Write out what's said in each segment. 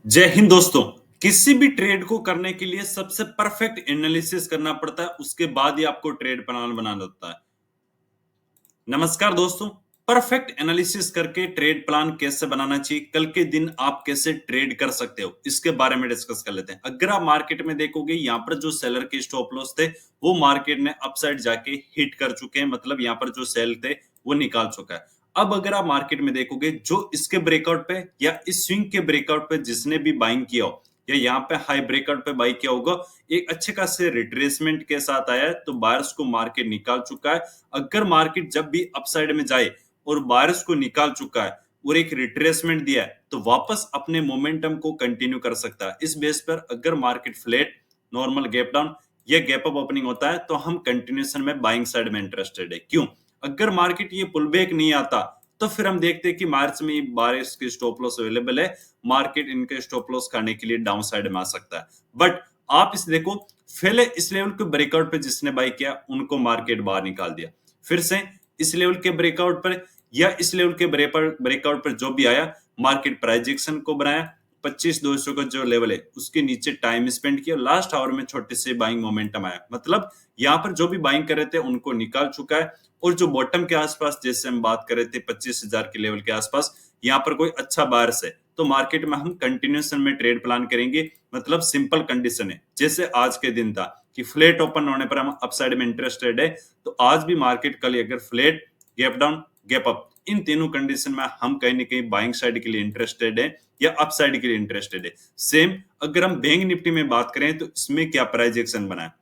जय हिंद दोस्तों। किसी भी ट्रेड को करने के लिए सबसे परफेक्ट एनालिसिस करना पड़ता है, उसके बाद ही आपको ट्रेड प्लान बनाना होता है। नमस्कार दोस्तों। परफेक्ट एनालिसिस करके ट्रेड प्लान कैसे बनाना चाहिए, कल के दिन आप कैसे ट्रेड कर सकते हो, इसके बारे में डिस्कस कर लेते हैं। अगर आप मार्केट में देखोगे, यहाँ पर जो सेलर के स्टॉप लॉस थे वो मार्केट ने अपसाइड जाके हिट कर चुके हैं, मतलब यहाँ पर जो सेल थे वो निकाल चुका है। अब अगर आप मार्केट में देखोगे, जो इसके ब्रेकआउट पे या इस स्विंग के ब्रेकआउट पे जिसने भी बाइंग किया हो या यहाँ पे हाई ब्रेकआउट पे बाई किया होगा, एक अच्छे खासे रिट्रेसमेंट के साथ आया है, तो बायर्स को मार्केट निकाल चुका है। अगर मार्केट जब भी अपसाइड में जाए और बायर्स को निकाल चुका है और एक रिट्रेसमेंट दिया है, तो वापस अपने मोमेंटम को कंटिन्यू कर सकता है। इस बेस पर अगर market flat, normal gap down या गैप अप ओपनिंग होता है, तो हम कंटिन्यूएशन में बाइंग साइड में इंटरेस्टेड है। क्यों? अगर मार्केट ये पुल बैक नहीं आता, तो फिर हम देखते हैं कि मार्च में बायर्स के स्टॉप लॉस अवेलेबल है, मार्केट इनके स्टॉप लॉस खाने के लिए डाउन साइड में आ सकता है। बट आप इस देखो, पहले इस लेवल के ब्रेकआउट पे जिसने बाई किया उनको मार्केट बाहर निकाल दिया, फिर से इस लेवल के ब्रेकआउट पर या इस लेवल के ब्रेकआउट पर जो भी आया, मार्केट प्राइस एक्शन को बनाया, 25,200 का जो लेवल है उसके नीचे टाइम स्पेंड किया, लास्ट आवर में छोटे से बाइंग मोमेंटम आया, मतलब यहाँ पर जो भी बाइंग कर रहे थे उनको निकाल चुका है। और जो बॉटम के आसपास जैसे हम बात कर रहे थे 25,000 के लेवल के आसपास, यहाँ पर कोई अच्छा बायर्स है तो मार्केट में हम कंटिन्यूएशन में ट्रेड प्लान करेंगे। मतलब सिंपल कंडीशन है, जैसे आज के दिन था कि फ्लैट ओपन होने पर हम अपसाइड में इंटरेस्टेड है, तो आज भी मार्केट कल अगर flat, gap down, gap up, इन तीनों कंडीशन में हम कहीं ना कहीं बाइंग साइड के लिए इंटरेस्टेड है या अपसाइड के लिए इंटरेस्टेड है। सेम अगर हम बैंक निफ्टी में बात करें, तो इसमें क्या प्राइस एक्शन बना है,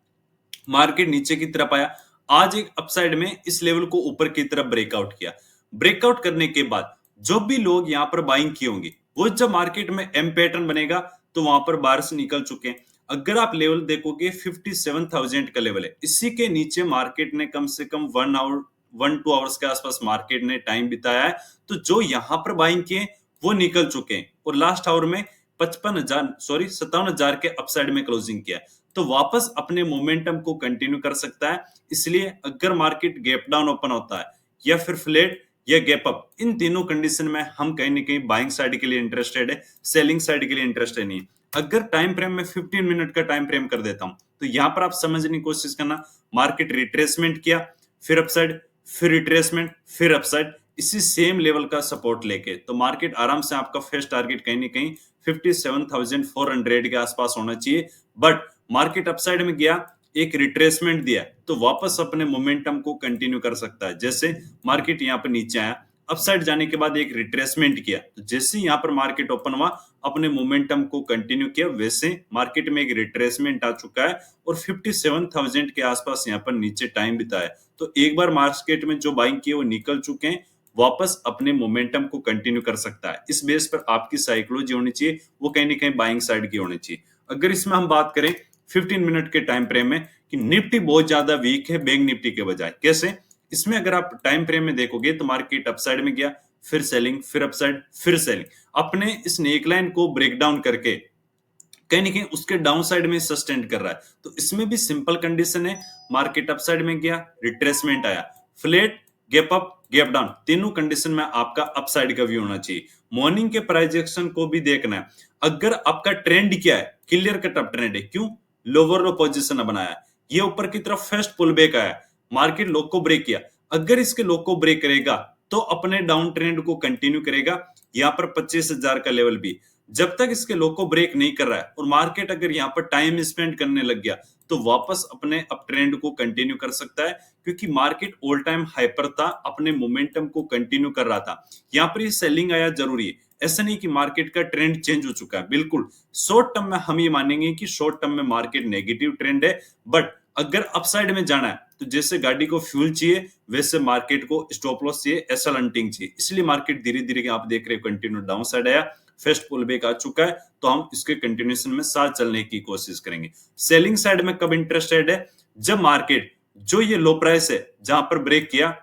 मार्केट नीचे की तरफ आया, आज एक अपसाइड में इस लेवल को ऊपर की तरफ ब्रेकआउट किया। ब्रेकआउट करने के बाद जो भी लोग यहाँ पर बाइंग किए होंगे, वो जब मार्केट में एम पैटर्न बनेगा तो वहां पर बाहर से निकल चुके हैं। अगर आप लेवल देखोगे 57,000 का लेवल है, इसी के नीचे मार्केट ने कम से कम 1 2 आवर्स के आसपास मार्केट ने टाइम बिताया है, तो जो यहाँ पर बाइंग किए वो निकल चुके हैं और लास्ट आवर में 57,000 के अपसाइड में क्लोजिंग किया, तो वापस अपने मोमेंटम को कंटिन्यू कर सकता है। इसलिए अगर मार्केट गैप डाउन ओपन होता है या फिर फ्लैट या गैप अप, इन तीनों कंडीशन में हम कहीं ना कहीं बाइंग साइड के लिए इंटरेस्टेड है, सेलिंग साइड के लिए इंटरेस्टेड नहीं है। अगर टाइम फ्रेम में 15 मिनट का टाइम फ्रेम कर देता हूं, तो यहां पर आप समझने की कोशिश करना, मार्केट रिट्रेसमेंट किया, फिर अपसाइड, फिर रिट्रेसमेंट, फिर अपसाइड, इसी सेम लेवल का सपोर्ट लेके, तो मार्केट आराम से आपका फर्स्ट टारगेट कहीं ना कहीं 57,400 के आसपास होना चाहिए। बट मार्केट अपसाइड में गया, एक रिट्रेसमेंट दिया, तो वापस अपने मोमेंटम को कंटिन्यू कर सकता है। जैसे मार्केट यहाँ पर नीचे आया, अपसाइड जाने के बाद एक रिट्रेसमेंट किया, तो जैसे यहाँ पर मार्केट ओपन हुआ, अपने मोमेंटम को कंटिन्यू किया, वैसे मार्केट में एक रिट्रेसमेंट आ चुका है और 57,000 के आसपास यहाँ पर नीचे टाइम बिताया। तो एक बार मार्केट में जो बाइंग किए वो निकल चुके हैं, वापस अपने मोमेंटम को कंटिन्यू कर सकता है। इस बेस पर आपकी साइकोलॉजी होनी चाहिए, वो कहीं ना कहीं बाइंग साइड की होनी चाहिए। अगर इसमें हम बात करें 15 मिनट के टाइम फ्रेम में कि निफ्टी बहुत ज्यादा वीक है बैंक निफ्टी के बजाय, कैसे? इसमें अगर आप टाइम फ्रेम में देखोगे तो मार्केट अपसाइड में गया, फिर सेलिंग, फिर अपसाइड, फिर सेलिंग, अपने इस नेकलाइन को ब्रेक डाउन करके कहीं ना कहीं उसके डाउन साइड में सस्टेन कर रहा है। तो इसमें भी सिंपल कंडीशन है, मार्केट अपसाइड में गया, रिट्रेसमेंट आया, flat, gap up, gap down, तीनों कंडीशन में आपका अपसाइड का व्यू होना चाहिए। मॉर्निंग के प्राइस एक्शन को भी देखना है, अगर आपका ट्रेंड क्या है, क्लियर कट अप ट्रेंड है। क्यों? लोअर लो पोजीशन बनाया, ये ऊपर की तरफ फर्स्ट पुल बैक आया, मार्केट लो को ब्रेक किया, अगर इसके लो को ब्रेक करेगा तो अपने डाउन ट्रेंड को कंटिन्यू करेगा। यहाँ पर 25,000 का लेवल भी, जब तक इसके लो को ब्रेक नहीं कर रहा है और मार्केट अगर यहाँ पर टाइम स्पेंड करने लग गया, तो वापस अपने अप ट्रेंड को कंटिन्यू कर सकता है, क्योंकि मार्केट ऑल टाइम हाइपर था, अपने मोमेंटम को कंटिन्यू कर रहा था। यहाँ पर ये सेलिंग आया जरूरी है, ऐसा नहीं कि मार्केट का ट्रेंड चेंज हो चुका है। बिल्कुल शॉर्ट टर्म में हम ये मानेंगे कि शॉर्ट टर्म में मार्केट नेगेटिव ट्रेंड है, बट अगर अपसाइड में जाना है तो जैसे गाड़ी को फ्यूल चाहिए, वैसे मार्केट को स्टॉप लॉस चाहिए, एसएल हंटिंग चाहिए। इसलिए मार्केट धीरे धीरे आप देख रहे हो कंटिन्यू डाउन साइड आया, फर्स्ट पुल बैक आ चुका है, तो हम इसके कंटिन्यूएशन में साथ चलने की कोशिश करेंगे। सेलिंग साइड में कब इंटरेस्टेड है? जब मार्केट जो ये लो प्राइस है जहां पर ब्रेक किया,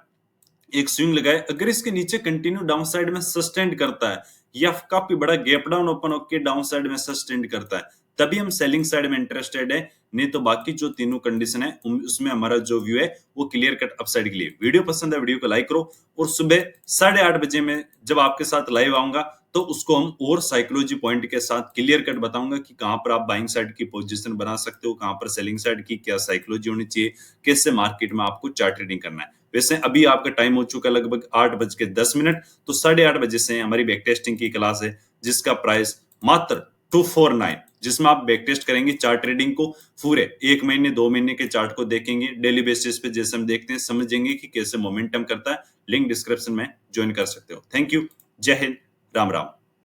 एक स्विंग लगाए, अगर इसके नीचे कंटिन्यू डाउन साइड में सस्टेन करता है या काफी बड़ा गैप डाउन ओपन होकर डाउन साइड में सस्टेन करता है, तभी हम सेलिंग साइड में इंटरेस्टेड है। नहीं तो बाकी जो तीनों कंडीशन है उसमें हमारा जो व्यू है वो क्लियर कट अपसाइड के लिए। वीडियो पसंद है, वीडियो को लाइक करो और सुबह 8:30 बजे में जब आपके साथ लाइव आऊंगा तो उसको हम और साइकोलॉजी पॉइंट के साथ क्लियर कट बताऊंगा कि कहां पर आप बाइंग साइड की पोजीशन बना सकते हो, कहां पर सेलिंग साइड की क्या साइकोलॉजी होनी चाहिए, कैसे मार्केट में आपको चार्ट ट्रेडिंग करना है। वैसे अभी आपका टाइम हो चुका लगभग 8:10, तो 8:30 बजे से हमारी बैक टेस्टिंग की क्लास है, जिसका प्राइस मात्र 249, जिसमें आप बैक टेस्ट करेंगे चार्ट ट्रेडिंग को, पूरे 1 महीने 2 महीने के चार्ट को देखेंगे, डेली बेसिस पे जैसे हम देखते हैं समझेंगे कि कैसे मोमेंटम करता है। लिंक डिस्क्रिप्शन में ज्वाइन कर सकते हो। Thank you. जय हिंद। राम राम।